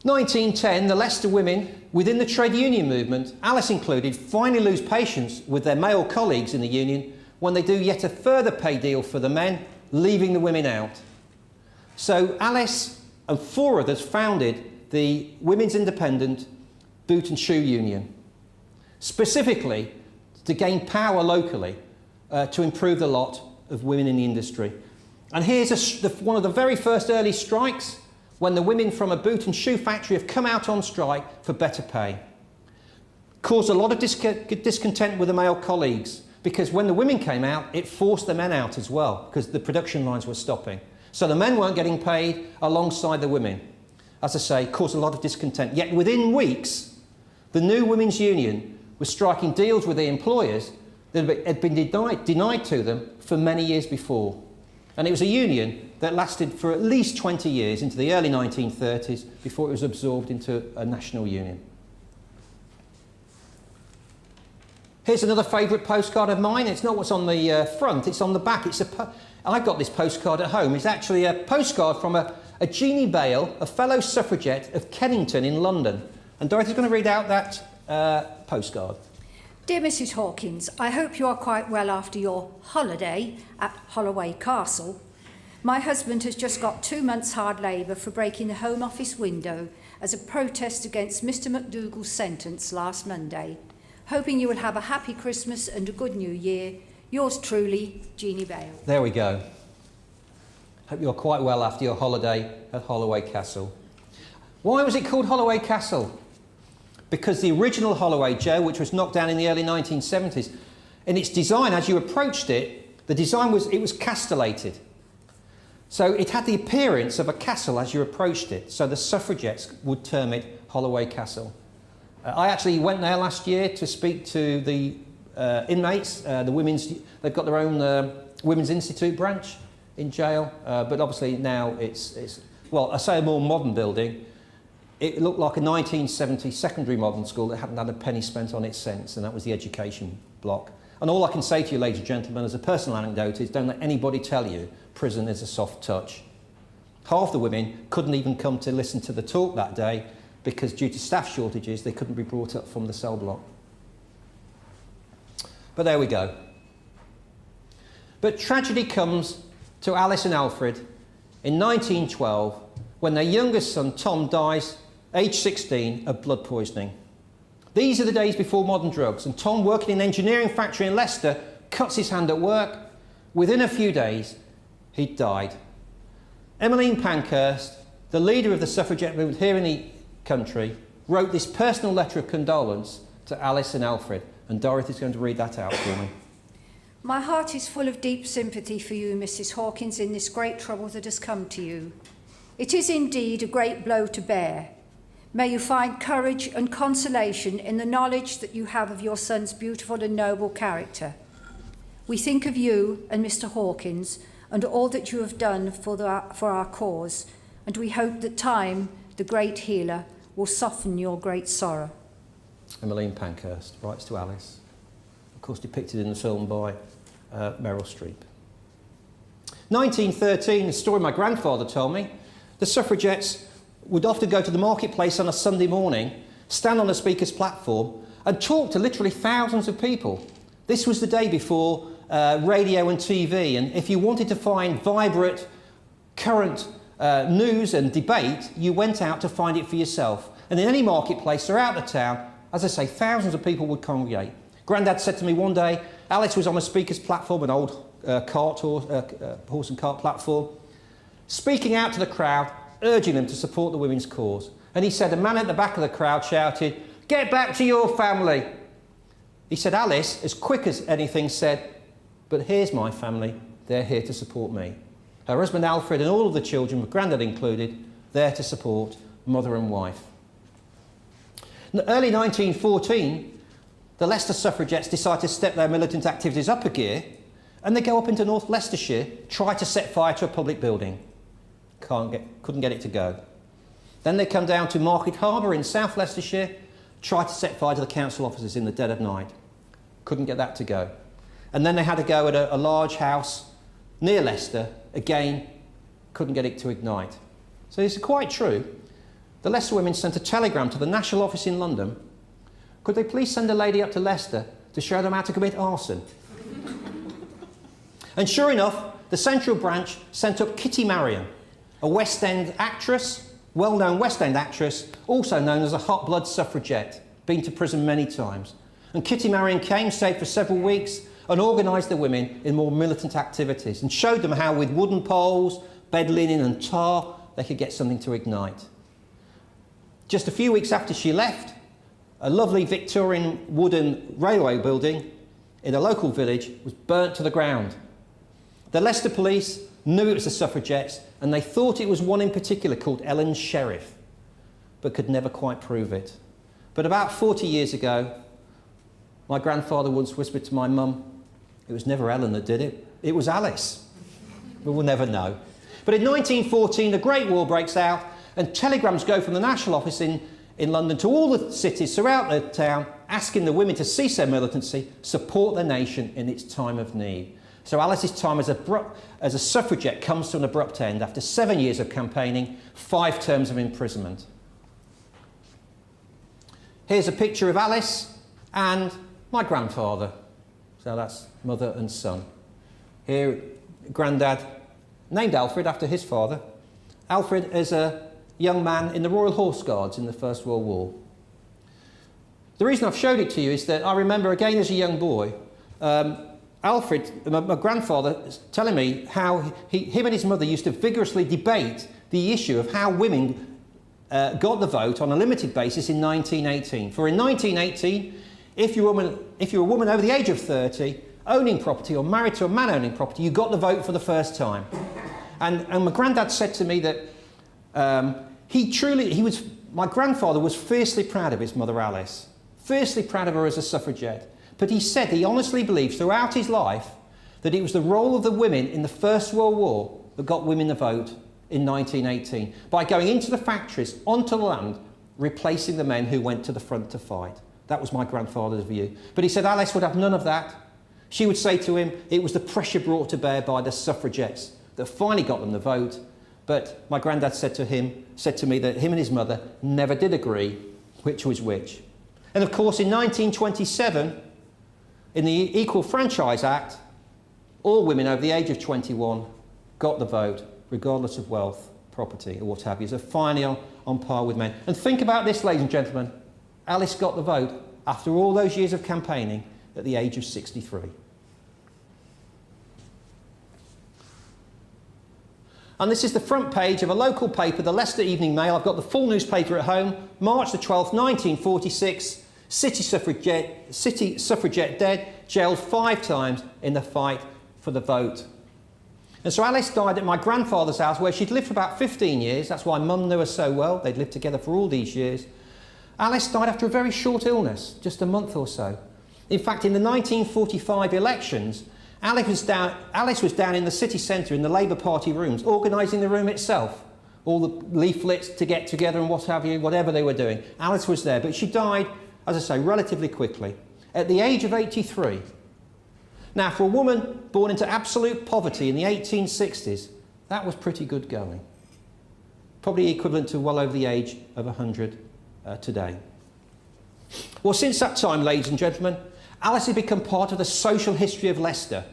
In 1910, the Leicester women, within the trade union movement, Alice included, finally lose patience with their male colleagues in the union when they do yet a further pay deal for the men, leaving the women out. So Alice and 4 others founded the Women's Independent Boot and Shoe Union, specifically to gain power locally to improve the lot of women in the industry. And here's one of the very first early strikes, when the women from a boot and shoe factory have come out on strike for better pay. Caused a lot of discontent with the male colleagues, because when the women came out, it forced the men out as well, because the production lines were stopping. So the men weren't getting paid alongside the women. As I say, caused a lot of discontent. Yet within weeks, the new women's union was striking deals with the employers that had been denied to them for many years before. And it was a union that lasted for at least 20 years, into the early 1930s, before it was absorbed into a national union. Here's another favourite postcard of mine. It's not what's on the front, it's on the back. I've got this postcard at home. It's actually a postcard from a Jeannie Bale, a fellow suffragette of Kennington in London. And Dorothy's going to read out that postcard. Dear Mrs. Hawkins, I hope you are quite well after your holiday at Holloway Castle. My husband has just got 2 months hard labour for breaking the Home Office window as a protest against Mr. McDougall's sentence last Monday. Hoping you will have a happy Christmas and a good New Year. Yours truly, Jeannie Bale. There we go. Hope you're quite well after your holiday at Holloway Castle. Why was it called Holloway Castle? Because the original Holloway jail, which was knocked down in the early 1970s, in its design, as you approached it, the design was castellated. So it had the appearance of a castle as you approached it. So the suffragettes would term it Holloway Castle. I actually went there last year to speak to the inmates. They've got their own Women's Institute branch in jail, but obviously now it's well, I say a more modern building. It looked like a 1970 secondary modern school that hadn't had a penny spent on it since, and that was the education block. And all I can say to you, ladies and gentlemen, as a personal anecdote, is don't let anybody tell you prison is a soft touch. half the women couldn't even come to listen to the talk that day because due to staff shortages, they couldn't be brought up from the cell block. But there we go. But tragedy comes to Alice and Alfred in 1912 when their youngest son, Tom, dies, aged 16, of blood poisoning. These are the days before modern drugs, and Tom, working in an engineering factory in Leicester, cuts his hand at work. Within a few days, he died. Emmeline Pankhurst, the leader of the suffragette movement here in the country, wrote this personal letter of condolence to Alice and Alfred, and Dorothy's going to read that out for me. My heart is full of deep sympathy for you, Mrs. Hawkins, in this great trouble that has come to you. It is indeed a great blow to bear. May you find courage and consolation in the knowledge that you have of your son's beautiful and noble character. We think of you and Mr. Hawkins and all that you have done for our cause, and we hope that time, the great healer, will soften your great sorrow. Emmeline Pankhurst writes to Alice, of course depicted in the film by Meryl Streep. 1913, the story my grandfather told me, the suffragettes would often go to the marketplace on a Sunday morning, stand on a speaker's platform and talk to literally thousands of people. This was the day before radio and TV, and if you wanted to find vibrant, current news and debate, you went out to find it for yourself. And in any marketplace throughout the town, as I say, thousands of people would congregate. Grandad said to me one day, Alice was on a speaker's platform, an old horse and cart platform, speaking out to the crowd, urging them to support the women's cause. And he said, a man at the back of the crowd shouted, "Get back to your family." He said, Alice, as quick as anything, said, "But here's my family, they're here to support me." Her husband Alfred and all of the children, with Grandad included, there to support mother and wife. In the early 1914, the Leicester suffragettes decide to step their militant activities up a gear, and they go up into North Leicestershire, try to set fire to a public building. Couldn't get it to go. Then they come down to Market Harbour in South Leicestershire, try to set fire to the council offices in the dead of night. Couldn't get that to go. And then they had to go at a large house near Leicester, again, couldn't get it to ignite. So this is quite true. The Leicester women sent a telegram to the National Office in London. Could they please send a lady up to Leicester to show them how to commit arson? And sure enough, the Central Branch sent up Kitty Marion, a West End actress, well-known West End actress, also known as a hot blood suffragette, been to prison many times. And Kitty Marion came, stayed for several weeks, and organised the women in more militant activities and showed them how with wooden poles, bed linen and tar, they could get something to ignite. Just a few weeks after she left, a lovely Victorian wooden railway building in a local village was burnt to the ground. The Leicester police knew it was the suffragettes, and they thought it was one in particular called Ellen Sheriff, but could never quite prove it. But about 40 years ago, my grandfather once whispered to my mum, it was never Ellen that did it, it was Alice. But we'll never know. But in 1914, the Great War breaks out, and telegrams go from the National Office in London to all the cities throughout the town, asking the women to cease their militancy, support their nation in its time of need. So Alice's time as a suffragette comes to an abrupt end after 7 years of campaigning, 5 terms of imprisonment. Here's a picture of Alice and my grandfather. So that's mother and son. Here, Grandad, named Alfred after his father. Alfred is a young man in the Royal Horse Guards in the First World War. The reason I've showed it to you is that I remember again as a young boy, Alfred, my grandfather, telling me how him and his mother used to vigorously debate the issue of how women got the vote on a limited basis in 1918. For in 1918, if you were a woman over the age of 30, owning property or married to a man owning property, you got the vote for the first time. And my granddad said to me that my grandfather was fiercely proud of his mother Alice, fiercely proud of her as a suffragette. But he said he honestly believes throughout his life that it was the role of the women in the First World War that got women the vote in 1918, by going into the factories, onto the land, replacing the men who went to the front to fight. That was my grandfather's view. But he said Alice would have none of that. She would say to him it was the pressure brought to bear by the suffragettes that finally got them the vote, But my granddad said to me that him and his mother never did agree which was which. And of course, in 1927, in the Equal Franchise Act, all women over the age of 21 got the vote, regardless of wealth, property, or what have you. So finally on par with men. And think about this, ladies and gentlemen. Alice got the vote after all those years of campaigning at the age of 63. And this is the front page of a local paper, the Leicester Evening Mail. I've got the full newspaper at home. March the 12th, 1946. City suffragette dead, jailed 5 times in the fight for the vote. And so Alice died at my grandfather's house, where she'd lived for about 15 years. That's why Mum knew her so well. They'd lived together for all these years. Alice died after a very short illness, just a month or so. In fact, in the 1945 elections, Alice was down in the city centre in the Labour Party rooms, organising the room itself. All the leaflets to get together and what have you, whatever they were doing. Alice was there, but she died, as I say, relatively quickly, at the age of 83. Now, for a woman born into absolute poverty in the 1860s, that was pretty good going. Probably equivalent to well over the age of 100 today. Well, since that time, ladies and gentlemen, Alice has become part of the social history of Leicester.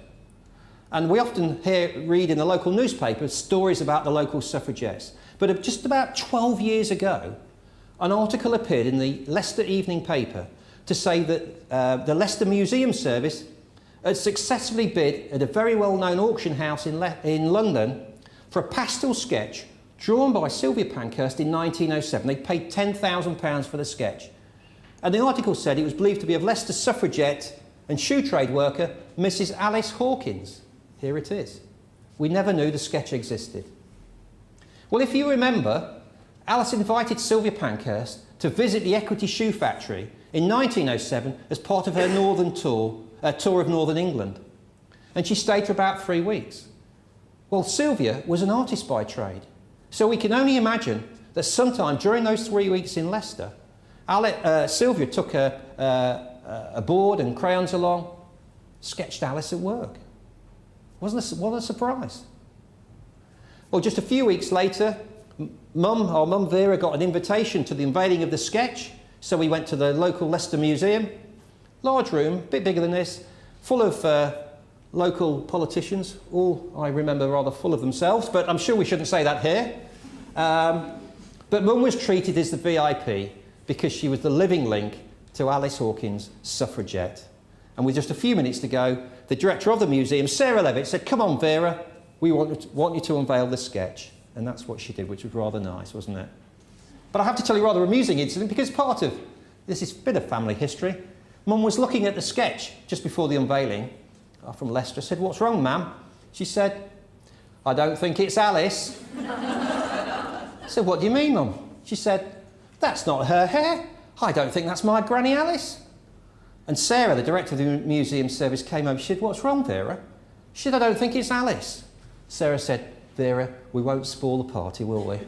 And we often read in the local newspapers stories about the local suffragettes. But just about 12 years ago, an article appeared in the Leicester Evening paper to say that the Leicester Museum Service had successfully bid at a very well-known auction house in London for a pastel sketch drawn by Sylvia Pankhurst in 1907. They paid £10,000 for the sketch. And the article said it was believed to be of Leicester suffragette and shoe trade worker Mrs. Alice Hawkins. Here it is. We never knew the sketch existed. Well, if you remember, Alice invited Sylvia Pankhurst to visit the Equity Shoe Factory in 1907 as part of her tour of Northern England. And she stayed for about 3 weeks. Well, Sylvia was an artist by trade. So we can only imagine that sometime during those 3 weeks in Leicester, Sylvia took a board and crayons along, sketched Alice at work. What a surprise. Well, just a few weeks later, our Mum Vera got an invitation to the unveiling of the sketch, so we went to the local Leicester Museum. Large room, a bit bigger than this, full of local politicians, all, I remember, rather full of themselves, but I'm sure we shouldn't say that here. But Mum was treated as the VIP because she was the living link to Alice Hawkins' suffragette. And with just a few minutes to go, the director of the museum, Sarah Levitt, said, "Come on, Vera, we want you to unveil the sketch." And that's what she did, which was rather nice, wasn't it? But I have to tell you a rather amusing incident, because part of this is a bit of family history. Mum was looking at the sketch just before the unveiling from Leicester. I said, "What's wrong, Ma'am?" She said, "I don't think it's Alice." I said, "What do you mean, Mum?" She said, "That's not her hair. I don't think that's my Granny Alice." And Sarah, the director of the museum service, came over. She said, "What's wrong, Vera?" She said, "I don't think it's Alice." Sarah said, "Vera, we won't spoil the party, will we?"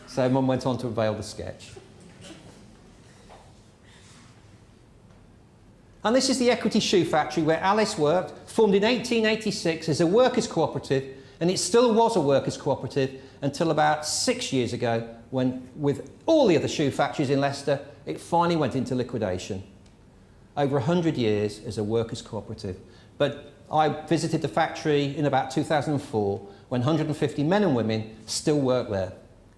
So Mum went on to unveil the sketch. And this is the Equity Shoe Factory where Alice worked, formed in 1886 as a workers' cooperative, and it still was a workers' cooperative until about 6 years ago, when, with all the other shoe factories in Leicester, it finally went into liquidation. Over 100 years as a workers' cooperative. But I visited the factory in about 2004, when 150 men and women still work there.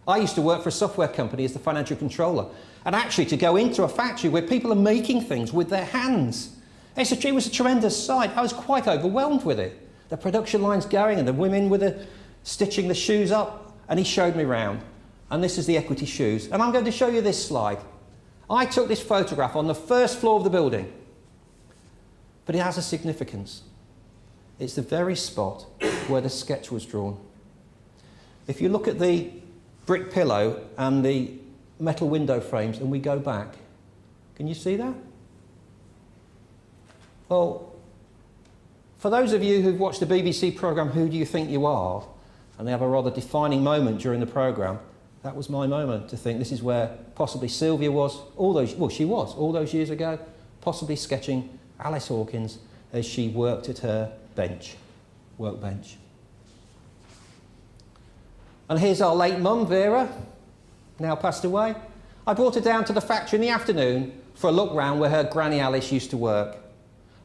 I used to work for a software company as the financial controller, and actually to go into a factory where people are making things with their hands. It was a tremendous sight. I was quite overwhelmed with it. The production lines going and the women stitching the shoes up, and he showed me round. And this is the Equity shoes. And I'm going to show you this slide. I took this photograph on the first floor of the building, but it has a significance. It's the very spot where the sketch was drawn. If you look at the brick pillow and the metal window frames and we go back, can you see that? Well, for those of you who've watched the BBC programme Who Do You Think You Are, and they have a rather defining moment during the programme, that was my moment to think this is where possibly Sylvia was, she was all those years ago, possibly sketching Alice Hawkins as she worked at her workbench. And here's our late mum, Vera, now passed away. I brought her down to the factory in the afternoon for a look round where her granny Alice used to work.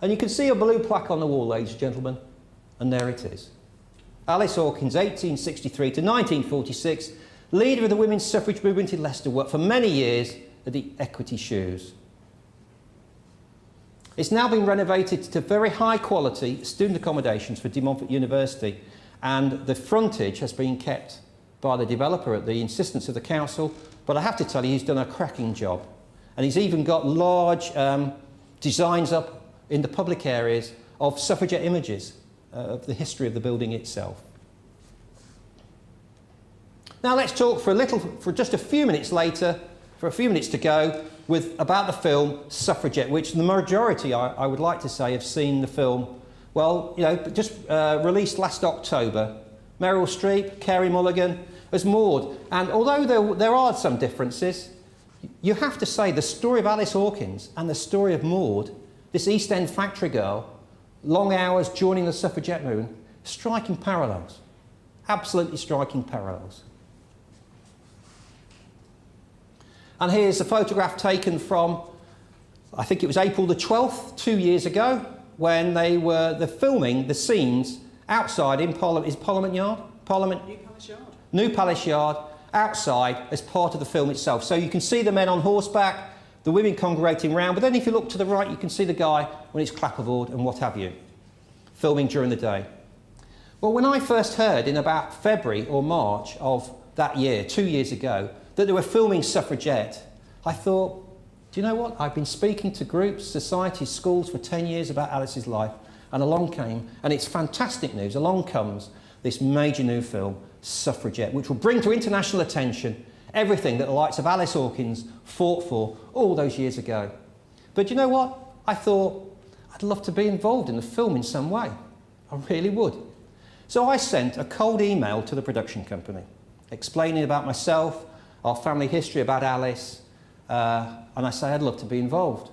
And you can see a blue plaque on the wall, ladies and gentlemen, and there it is. Alice Hawkins, 1863 to 1946, leader of the women's suffrage movement in Leicester, worked for many years at the Equity Shoes. It's now been renovated to very high quality student accommodations for De Montfort University, and the frontage has been kept by the developer at the insistence of the council, but I have to tell you he's done a cracking job. And he's even got large designs up in the public areas of suffragette images of the history of the building itself. Now let's talk for just a few minutes later, for a few minutes to go, about the film Suffragette, which the majority, I would like to say, have seen the film, well, you know, just released last October. Meryl Streep, Carey Mulligan as Maud. And although there are some differences, you have to say the story of Alice Hawkins and the story of Maud, this East End factory girl, long hours joining the suffragette movement, striking parallels. Absolutely striking parallels. And here's a photograph taken from, I think it was April the 12th, 2 years ago, when they're filming the scenes outside in Parliament Yard? New Palace Yard, outside as part of the film itself. So you can see the men on horseback, the women congregating round, but then if you look to the right, you can see the guy when it's clapperboard and what have you, filming during the day. Well, when I first heard in about February or March of that year, 2 years ago, that they were filming Suffragette, I thought, do you know what? I've been speaking to groups, societies, schools for 10 years about Alice's life, and along came, and it's fantastic news, along comes this major new film, Suffragette, which will bring to international attention everything that the likes of Alice Hawkins fought for all those years ago. But you know what? I thought I'd love to be involved in the film in some way. I really would. So I sent a cold email to the production company, explaining about myself, our family history, about Alice, and I say I'd love to be involved.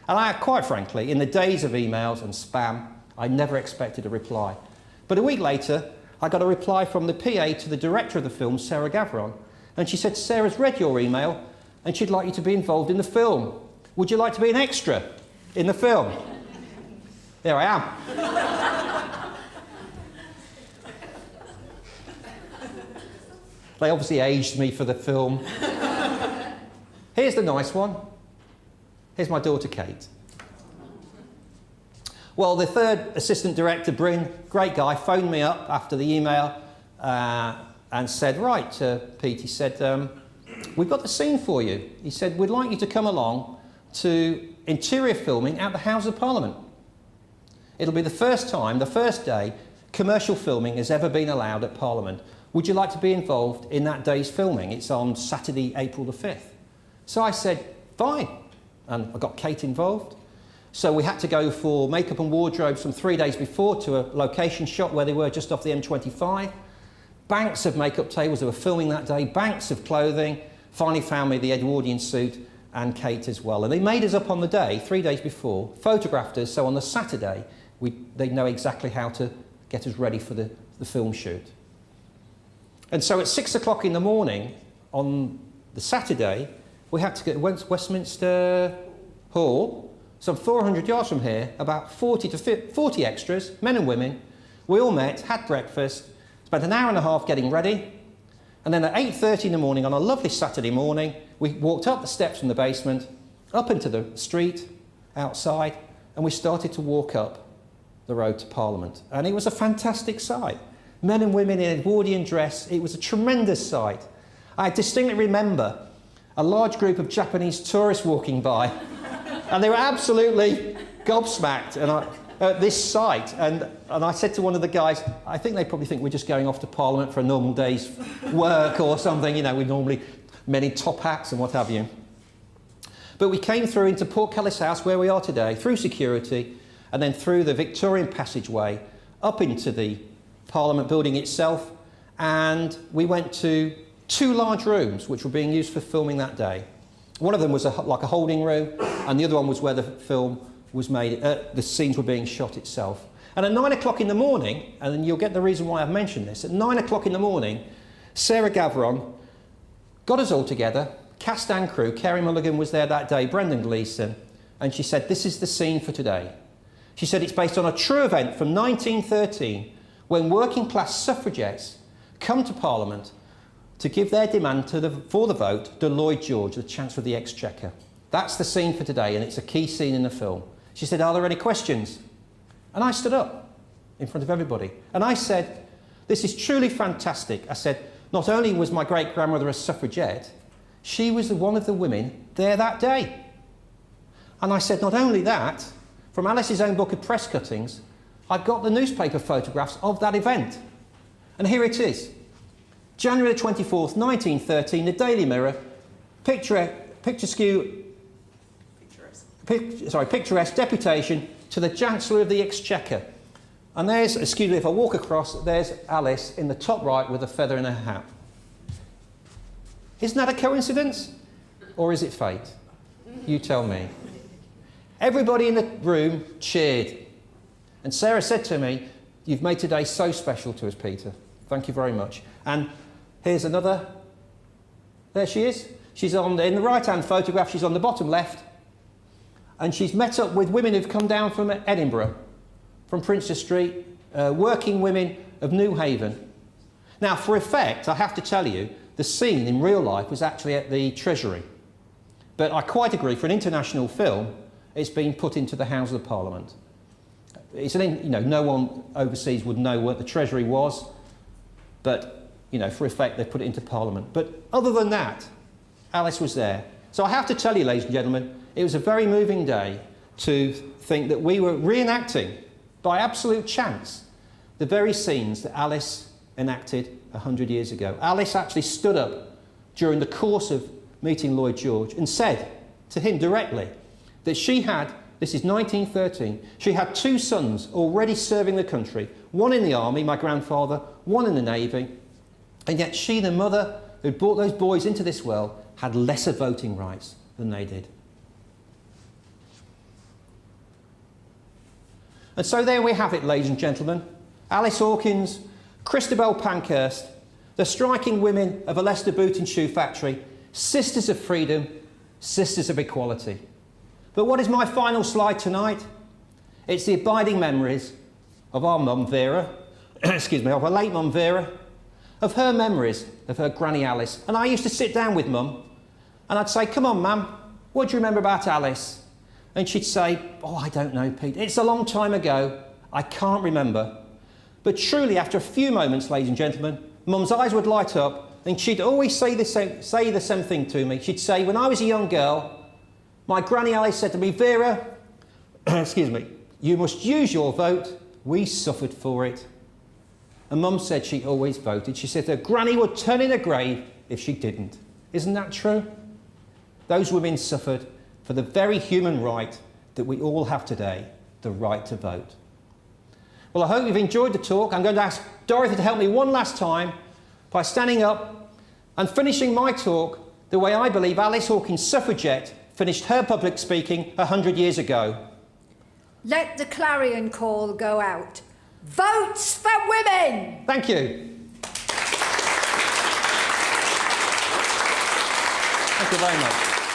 And quite frankly, in the days of emails and spam, I never expected a reply. But a week later, I got a reply from the PA to the director of the film, Sarah Gavron, and she said, Sarah's read your email and she'd like you to be involved in the film. Would you like to be an extra in the film? There I am. They obviously aged me for the film. Here's the nice one. Here's my daughter, Kate. Well, the third assistant director, Bryn, great guy, phoned me up after the email and said, right, Pete, he said, we've got the scene for you. He said, we'd like you to come along to interior filming at the House of Parliament. It'll be the first time, the first day, commercial filming has ever been allowed at Parliament. Would you like to be involved in that day's filming? It's on Saturday, April the 5th. So I said, fine. And I got Kate involved. So we had to go for makeup and wardrobe some 3 days before to a location shot where they were just off the M25. Banks of makeup tables that were filming that day, banks of clothing. Finally found me the Edwardian suit and Kate as well. And they made us up on the day, 3 days before, photographed us, so on the Saturday they'd know exactly how to get us ready for the film shoot. And so at 6 o'clock in the morning on the Saturday, we had to get to Westminster Hall, some 400 yards from here, about 40 extras, men and women. We all met, had breakfast, spent an hour and a half getting ready, and then at 8:30 in the morning on a lovely Saturday morning, we walked up the steps from the basement, up into the street, outside, and we started to walk up the road to Parliament. And it was a fantastic sight. Men and women in Edwardian dress, it was a tremendous sight. I distinctly remember a large group of Japanese tourists walking by, and they were absolutely gobsmacked at this sight. And I said to one of the guys, I think they probably think we're just going off to Parliament for a normal day's work or something, you know, we normally men in top hats and what have you. But we came through into Portcullis House, where we are today, through security, and then through the Victorian passageway, up into the Parliament building itself, and we went to 2 large rooms which were being used for filming that day. One of them was like a holding room, and the other one was where the film was made, the scenes were being shot itself. And at 9 o'clock in the morning, and you'll get the reason why I've mentioned this, at 9 o'clock in the morning, Sarah Gavron got us all together, cast and crew. Kerry Mulligan was there that day, Brendan Gleeson, and she said, this is the scene for today. She said it's based on a true event from 1913 when working class suffragettes come to Parliament to give their demand for the vote to Lloyd George, the Chancellor of the Exchequer. That's the scene for today, and it's a key scene in the film. She said, are there any questions? And I stood up in front of everybody, and I said, this is truly fantastic. I said, not only was my great-grandmother a suffragette, she was one of the women there that day. And I said, not only that, from Alice's own book of press cuttings, I've got the newspaper photographs of that event. And here it is. January the 24th, 1913, the Daily Mirror, picturesque deputation to the Chancellor of the Exchequer. And there's, excuse me if I walk across, there's Alice in the top right with a feather in her hat. Isn't that a coincidence? Or is it fate? You tell me. Everybody in the room cheered. And Sarah said to me, you've made today so special to us, Peter. Thank you very much. And here's another. There she is. She's in the right-hand photograph, she's on the bottom left. And she's met up with women who've come down from Edinburgh, from Princess Street, working women of New Haven. Now, for effect, I have to tell you, the scene in real life was actually at the Treasury. But I quite agree, for an international film, it's been put into the House of Parliament. It's no one overseas would know what the Treasury was, but, for effect, they put it into Parliament. But other than that, Alice was there. So I have to tell you, ladies and gentlemen, it was a very moving day to think that we were reenacting, by absolute chance, the very scenes that Alice enacted 100 years ago. Alice actually stood up during the course of meeting Lloyd George and said to him directly that she had, this is 1913, she had 2 sons already serving the country, one in the army, my grandfather, one in the navy, and yet she, the mother who brought those boys into this world, had lesser voting rights than they did. And so there we have it, ladies and gentlemen. Alice Hawkins, Christabel Pankhurst, the striking women of a Leicester boot and shoe factory, sisters of freedom, sisters of equality. But what is my final slide tonight? It's the abiding memories of our mum Vera, excuse me, of our late mum Vera, of her memories of her granny Alice. And I used to sit down with mum and I'd say, come on, mum, what do you remember about Alice? And she'd say, oh, I don't know, Pete. It's a long time ago. I can't remember. But truly, after a few moments, ladies and gentlemen, mum's eyes would light up and she'd always say the same thing to me. She'd say, when I was a young girl, my granny Alice said to me, Vera, excuse me, you must use your vote. We suffered for it. And mum said she always voted. She said her granny would turn in her grave if she didn't. Isn't that true? Those women suffered for the very human right that we all have today, the right to vote. Well, I hope you've enjoyed the talk. I'm going to ask Dorothy to help me one last time by standing up and finishing my talk the way I believe Alice Hawkins, suffragette, finished her public speaking 100 years ago. Let the clarion call go out. Votes for women! Thank you. Thank you very much.